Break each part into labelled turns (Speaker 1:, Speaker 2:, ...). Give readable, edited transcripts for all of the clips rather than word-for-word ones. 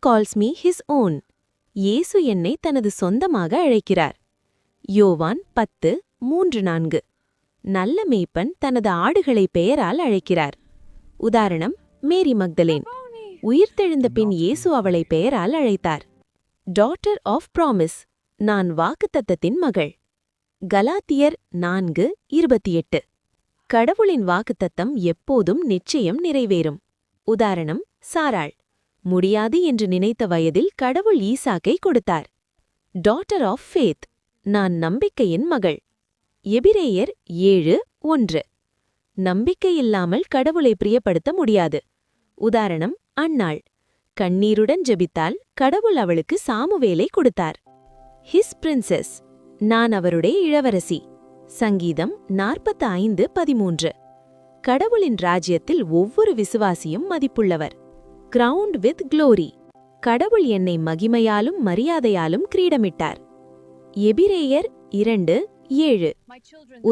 Speaker 1: Calls me his own. இயேசு என்னை தனது சொந்தமாக அழைக்கிறார். யோவான் 10:3-4. நல்ல மேய்ப்பன் தனது ஆடுகளை பெயரால் அழைக்கிறார். உதாரணம், மேரி மக்தலேன். உயிர்த்தெழுந்த பின் இயேசு அவளை பெயரால் அழைத்தார். டாட்டர் ஆஃப் ப்ராமிஸ், நான் வாக்குத்தத்தத்தின் மகள். கலாத்தியர் 4:28. கடவுளின் வாக்குத்தத்தம் எப்போதும் நிச்சயம் நிறைவேறும். உதாரணம், சாராள். முடியாது என்று நினைத்த வயதில் கடவுள் ஈசாக்கை கொடுத்தார். டாட்டர் ஆஃப் ஃபேத், நான் நம்பிக்கையின் மகள். எபிரேயர் 7:1. நம்பிக்கையில்லாமல் கடவுளை பிரியப்படுத்த முடியாது. உதாரணம், அன்னாள். கண்ணீருடன் ஜெபித்தால் கடவுள் அவளுக்கு சாமுவேலை கொடுத்தார். ஹிஸ் பிரின்சஸ், நான் அவருடைய இளவரசி. சங்கீதம் 45:13. கடவுளின் ராஜ்யத்தில் ஒவ்வொரு விசுவாசியும் மதிப்புள்ளவர். கிரவுண்ட் வித் க்ளோரி, கடவுள் என்னை மகிமையாலும் மரியாதையாலும் கிரீடமிட்டார். எபிரேயர் 2:7.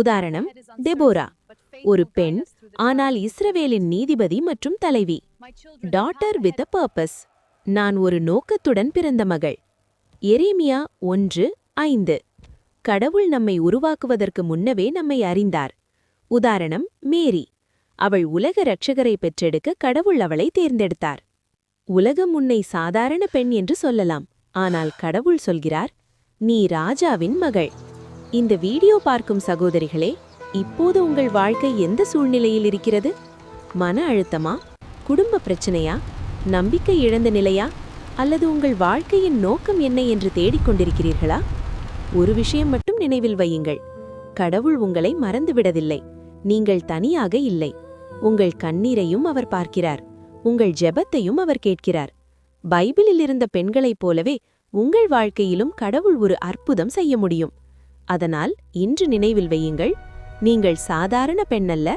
Speaker 1: உதாரணம், தெபோரா. ஒரு பெண், ஆனால் இஸ்ரவேலின் நீதிபதி மற்றும் தலைவி. டாட்டர் வித் அ பர்பஸ், நான் ஒரு நோக்கத்துடன் பிறந்த மகள். எரேமியா 1:5. கடவுள் நம்மை உருவாக்குவதற்கு முன்னவே நம்மை அறிந்தார். உதாரணம், மேரி. அவள் உலக இரட்சகரை பெற்றெடுக்க கடவுள் அவளை தேர்ந்தெடுத்தார். உலகம் உன்னை சாதாரண பெண் என்று சொல்லலாம், ஆனால் கடவுள் சொல்கிறார், நீ ராஜாவின் மகள். இந்த வீடியோ பார்க்கும் சகோதரிகளே, இப்போது உங்கள் வாழ்க்கை எந்த சூழ்நிலையில் இருக்கிறது? மன அழுத்தமா? குடும்ப பிரச்சனையா? நம்பிக்கை இழந்த நிலையா? அல்லது உங்கள் வாழ்க்கையின் நோக்கம் என்ன என்று தேடிக்கொண்டிருக்கிறீர்களா? ஒரு விஷயம் மட்டும் நினைவில் வையுங்கள், கடவுள் உங்களை மறந்துவிடவில்லை. நீங்கள் தனியாக இல்லை. உங்கள் கண்ணீரையும் அவர் பார்க்கிறார், உங்கள் ஜெபத்தையும் அவர் கேட்கிறார். பைபிளில் இருந்த பெண்களைப் போலவே உங்கள் வாழ்க்கையிலும் கடவுள் ஒரு அற்புதம் செய்ய முடியும். அதனால் இன்று நினைவில் வையுங்கள், நீங்கள் சாதாரண பெண்ணல்ல,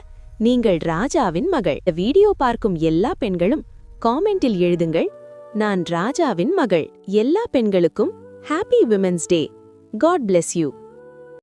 Speaker 1: நீங்கள் ராஜாவின் மகள். இந்த வீடியோ பார்க்கும் எல்லா பெண்களும் காமெண்டில் எழுதுங்கள், நான் ராஜாவின் மகள். எல்லா பெண்களுக்கும் happy women's day. God bless you.